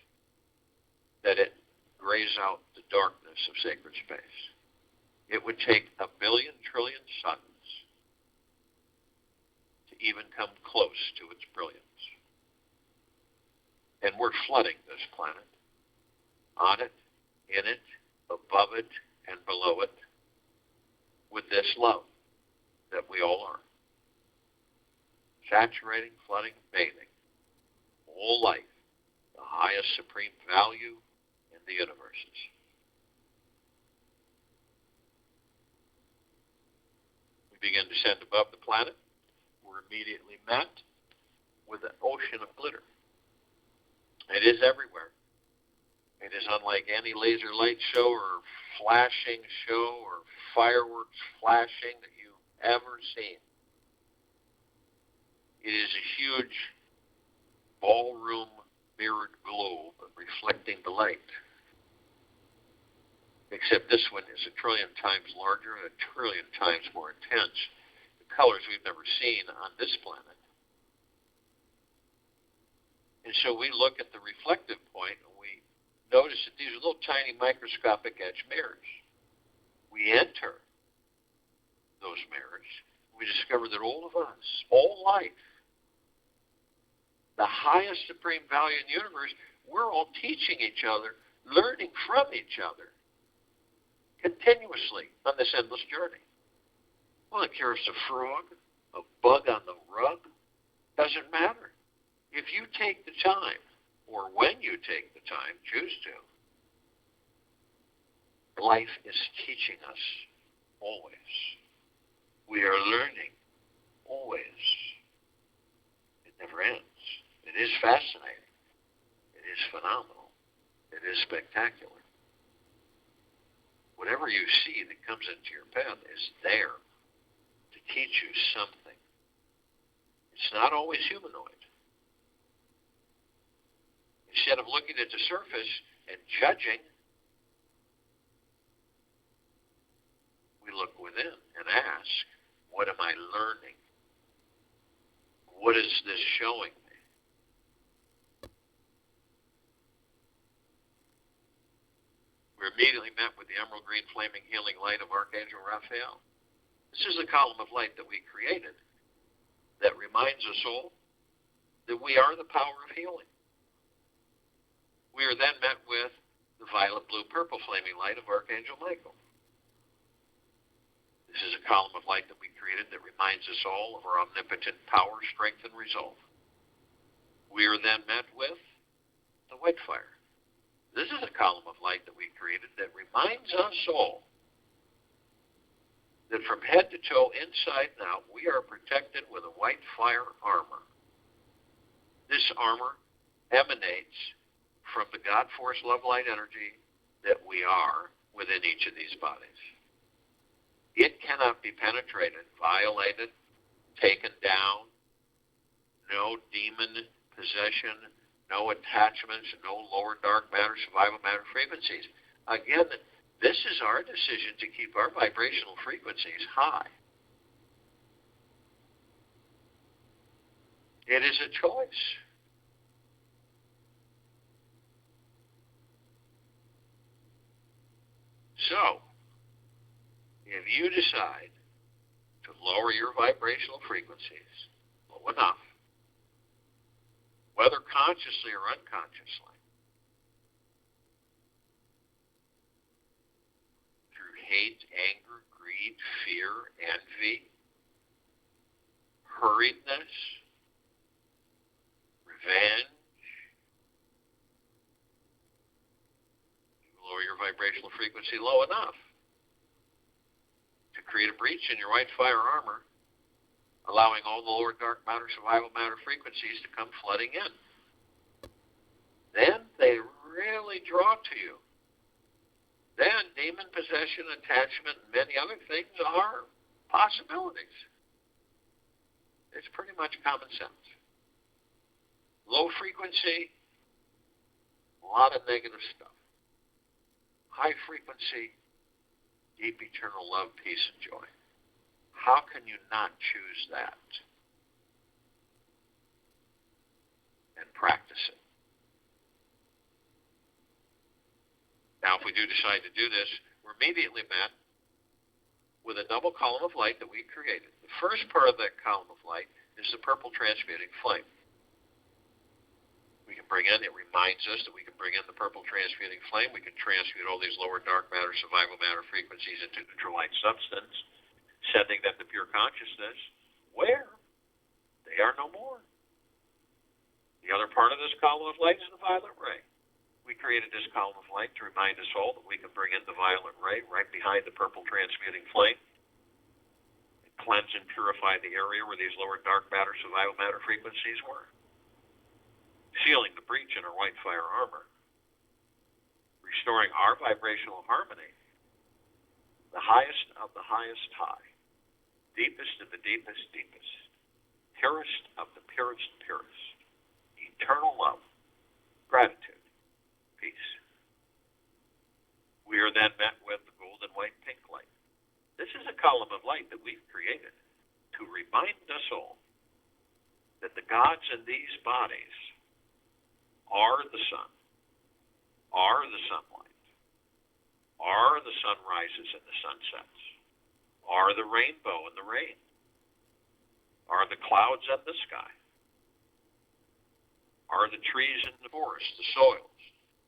that it grays out the darkness of sacred space. It would take 1 billion trillion suns to even come close to its brilliance. And we're flooding this planet, on it, in it, above it, and below it, with this love that we all are. Saturating, flooding, bathing all life, the highest supreme value in the universes. We begin to ascend above the planet. We're immediately met with an ocean of glitter. It is everywhere. It is unlike any laser light show or flashing show or fireworks flashing that you've ever seen. It is a huge ballroom mirrored globe reflecting the light. Except this one is 1 trillion times larger and 1 trillion times more intense. The colors we've never seen on this planet. And so we look at the reflective point and we notice that these are little tiny microscopic edge mirrors. We enter those mirrors. We discover that all of us, all life, the highest supreme value in the universe, we're all teaching each other, learning from each other, continuously on this endless journey. Well, if you're a frog, a bug on the rug, doesn't matter. If you take the time, or when you take the time, choose to, life is teaching us always. We are learning always. It never ends. It is fascinating. It is phenomenal. It is spectacular. Whatever you see that comes into your path is there to teach you something. It's not always humanoid. Instead of looking at the surface and judging, we look within and ask, what am I learning? What is this showing me? We're immediately met with the emerald green flaming healing light of Archangel Raphael. This is a column of light that we created that reminds us all that we are the power of healing. We are then met with the violet, blue, purple flaming light of Archangel Michael. This is a column of light that we created that reminds us all of our omnipotent power, strength, and resolve. We are then met with the white fire. This is a column of light that we created that reminds us all that from head to toe, inside and out, we are protected with a white fire armor. This armor emanates from the God Force Love Light energy that we are within each of these bodies. It cannot be penetrated, violated, taken down. No demon possession, no attachments, no lower dark matter, survival matter frequencies. Again, this is our decision to keep our vibrational frequencies high. It is a choice. So, if you decide to lower your vibrational frequencies low enough, whether consciously or unconsciously, through hate, anger, greed, fear, envy, hurriedness, revenge, you lower your vibrational frequency low enough to create a breach in your white fire armor, allowing all the lower dark matter, survival matter frequencies to come flooding in. Then they really draw to you. Then demon possession, attachment, and many other things are possibilities. It's pretty much common sense. Low frequency, a lot of negative stuff. High frequency, deep eternal love, peace, and joy. How can you not choose that and practice it? Now, if we do decide to do this, we're immediately met with a double column of light that we created. The first part of that column of light is the purple transmuting flame. We can bring in, it reminds us that we can bring in the purple transmuting flame. We can transmute all these lower dark matter, survival matter frequencies into neutral light substance, sending them to pure consciousness, where they are no more. The other part of this column of light is the violet ray. We created this column of light to remind us all that we can bring in the violet ray right behind the purple transmuting flame, and cleanse and purify the area where these lower dark matter, survival matter frequencies were, sealing the breach in our white fire armor, restoring our vibrational harmony, the highest of the highest high, deepest of the deepest deepest, purest of the purest purest, eternal love, gratitude, peace. We are then met with the golden white pink light. This is a column of light that we've created to remind us all that the gods in these bodies are the sun, are the sunlight, are the sunrises and the sunsets, are the rainbow and the rain, are the clouds and the sky, are the trees and the forests, the soils,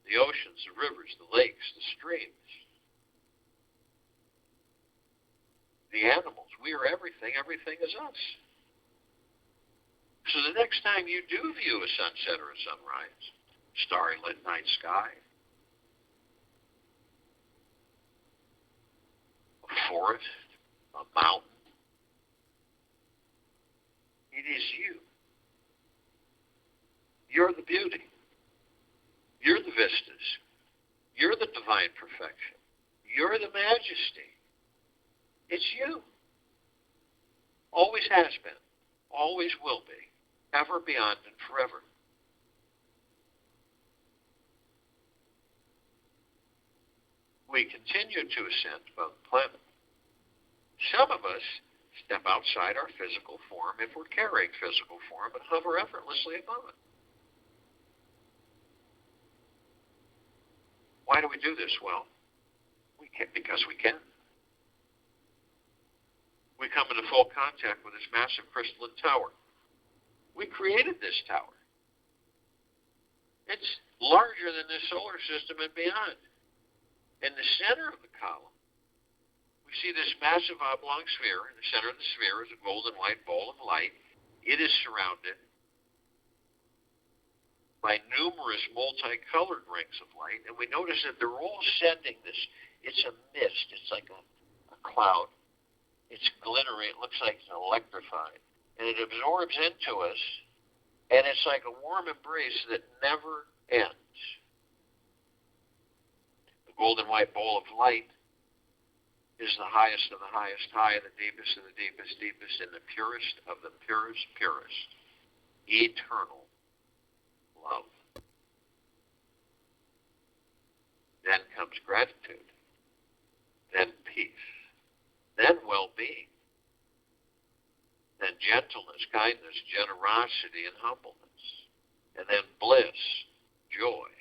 the oceans, the rivers, the lakes, the streams, the animals. We are everything. Everything is us. So the next time you do view a sunset or a sunrise, starry lit night sky, a forest, a mountain, it is you. You're the beauty. You're the vistas. You're the divine perfection. You're the majesty. It's you. Always has been. Always will be. Ever, beyond, and forever. We continue to ascend above the planet. Some of us step outside our physical form if we're carrying physical form and hover effortlessly above it. Why do we do this? Well, because we can. We come into full contact with this massive crystalline tower. We created this tower. It's larger than this solar system and beyond. In the center of the column, we see this massive oblong sphere. In the center of the sphere is a golden white ball of light. It is surrounded by numerous multicolored rings of light, and we notice that they're all sending this. It's a mist. It's like a cloud. It's glittering. It looks like it's electrified. And it absorbs into us, and it's like a warm embrace that never ends. The golden white ball of light is the highest of the highest high, the deepest of the deepest deepest, and the purest of the purest purest. Eternal love. Then comes gratitude. Then peace. Then well-being. Then gentleness, kindness, generosity, and humbleness. And then bliss, joy,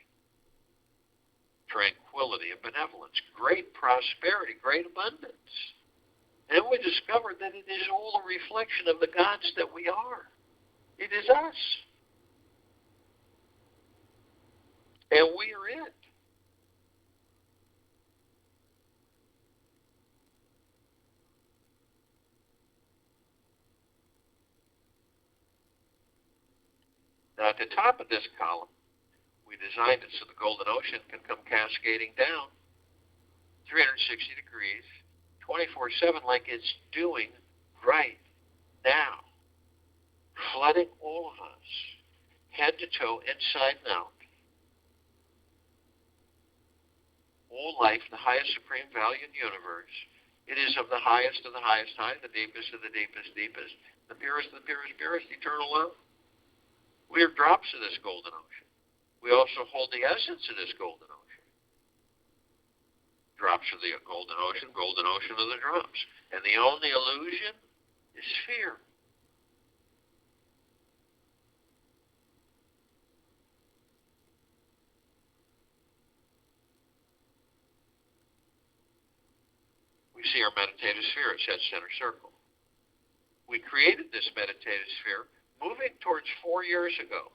tranquility, and benevolence. Great prosperity, great abundance. And we discovered that it is all a reflection of the gods that we are. It is us. And we are it. Now, at the top of this column, we designed it so the golden ocean can come cascading down 360 degrees, 24/7, like it's doing right now, flooding all of us, head to toe, inside and out. All life, the highest supreme value in the universe. It is of the highest high, the deepest of the deepest deepest, the purest of the purest purest, eternal love. We are drops of this golden ocean. We also hold the essence of this golden ocean. Drops of the golden ocean of the drops. And the only illusion is fear. We see our meditative sphere at center circle. We created this meditative sphere moving towards 4 years ago.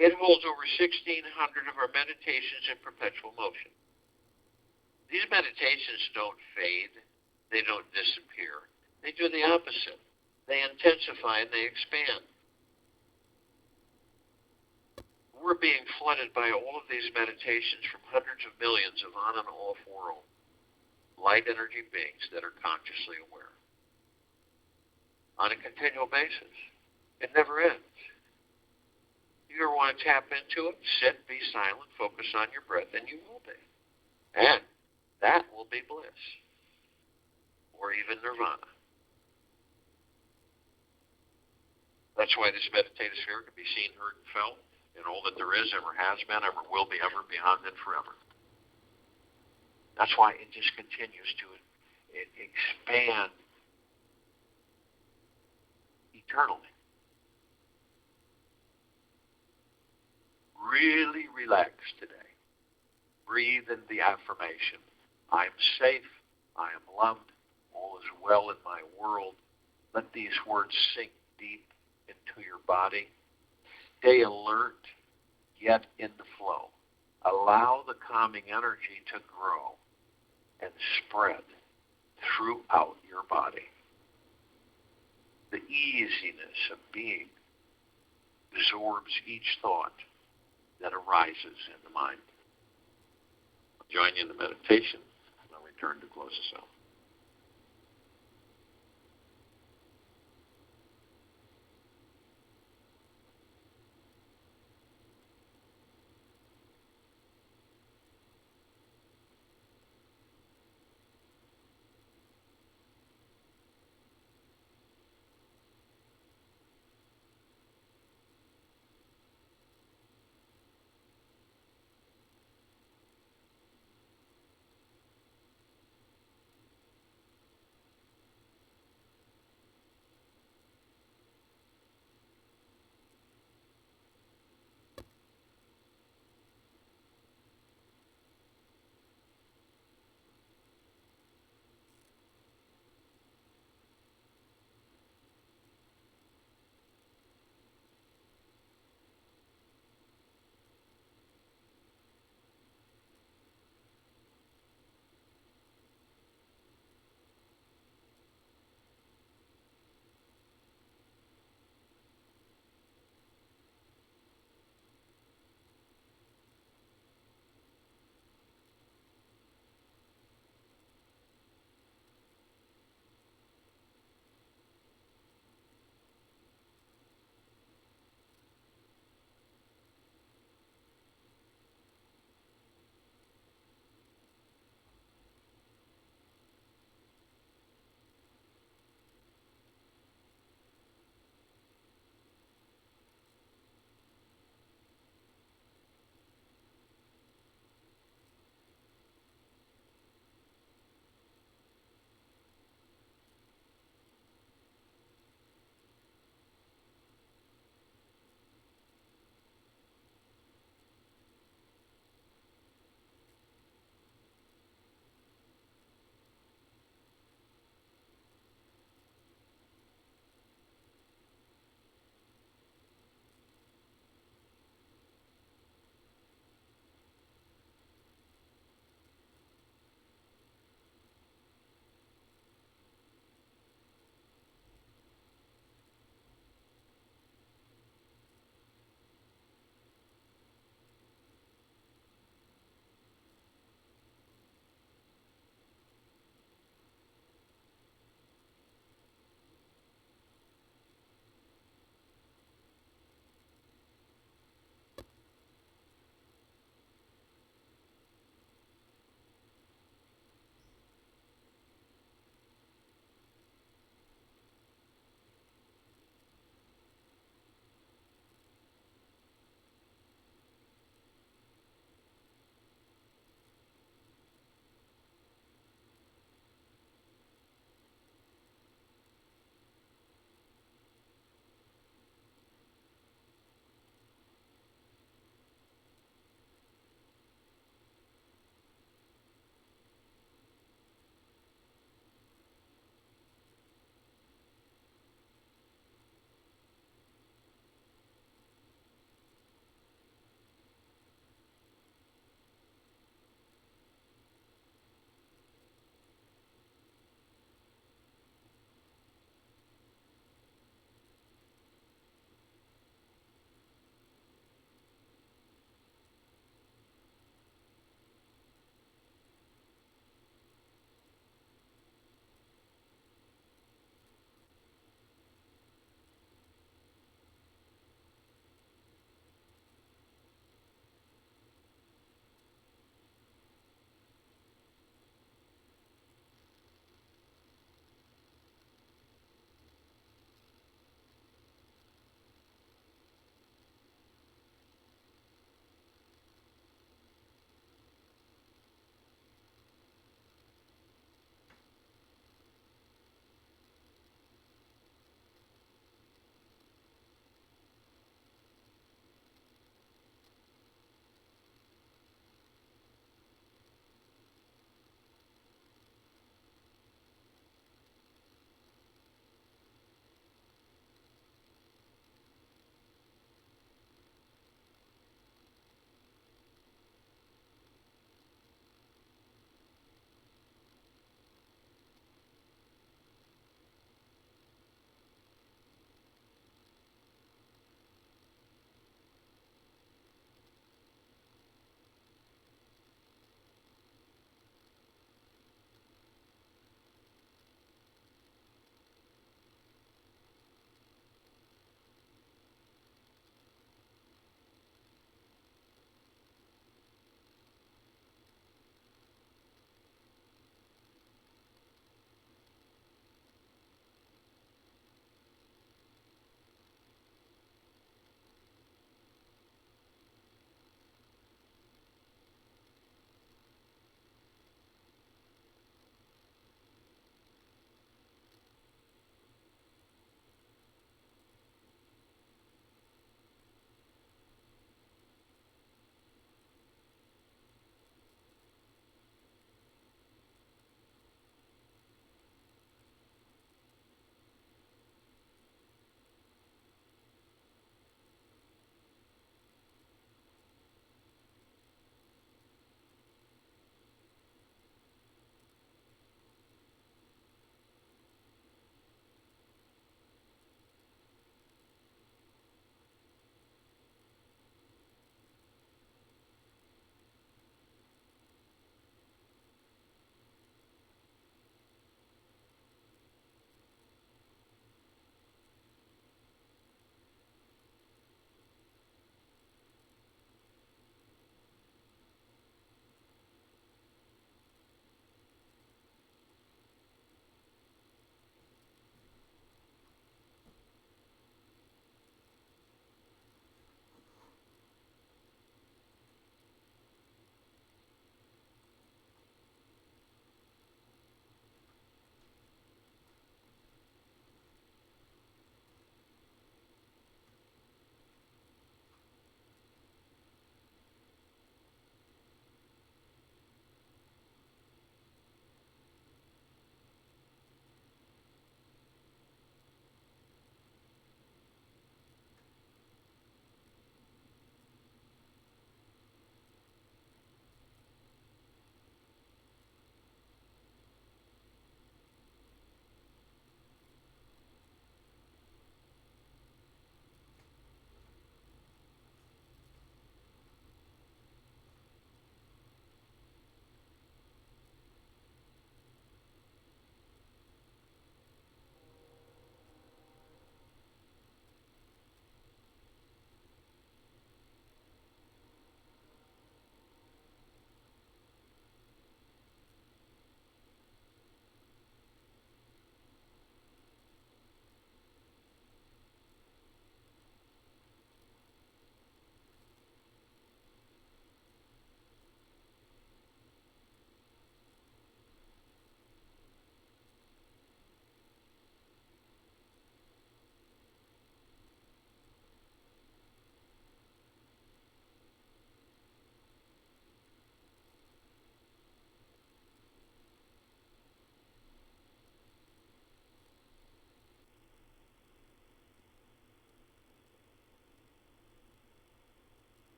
It holds over 1,600 of our meditations in perpetual motion. These meditations don't fade. They don't disappear. They do the opposite. They intensify and they expand. We're being flooded by all of these meditations from hundreds of millions of on and off world light energy beings that are consciously aware. On a continual basis. It never ends. You ever want to tap into it? Sit, be silent, focus on your breath, and you will be. And that will be bliss. Or even nirvana. That's why this meditative sphere can be seen, heard, and felt in all that there is, ever has been, ever will be, ever, beyond, and forever. That's why it just continues to expand eternally. Really relax today. Breathe in the affirmation. I am safe. I am loved. All is well in my world. Let these words sink deep into your body. Stay alert, yet in the flow. Allow the calming energy to grow and spread throughout your body. The easiness of being absorbs each thought that arises in the mind. I'll join you in the meditation, and I'll return to close us out.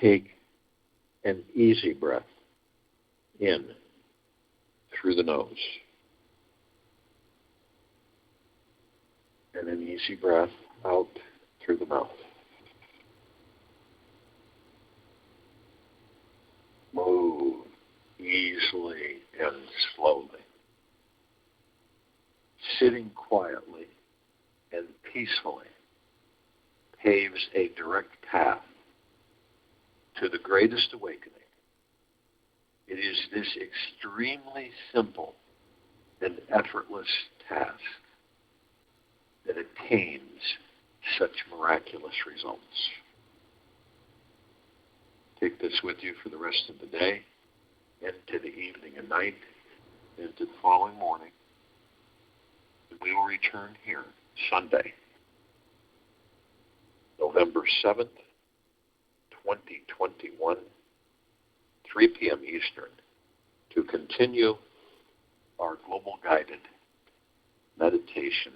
take an easy breath in through the nose, and an easy breath out through the mouth. Move easily and slowly. Sitting quietly and peacefully paves a direct path to the greatest awakening. It is this extremely simple and effortless task that attains such miraculous results. Take this with you for the rest of the day, into the evening and night, into the following morning. And we will return here Sunday, November 7th, 2021, 3 p.m. Eastern, to continue our global guided meditation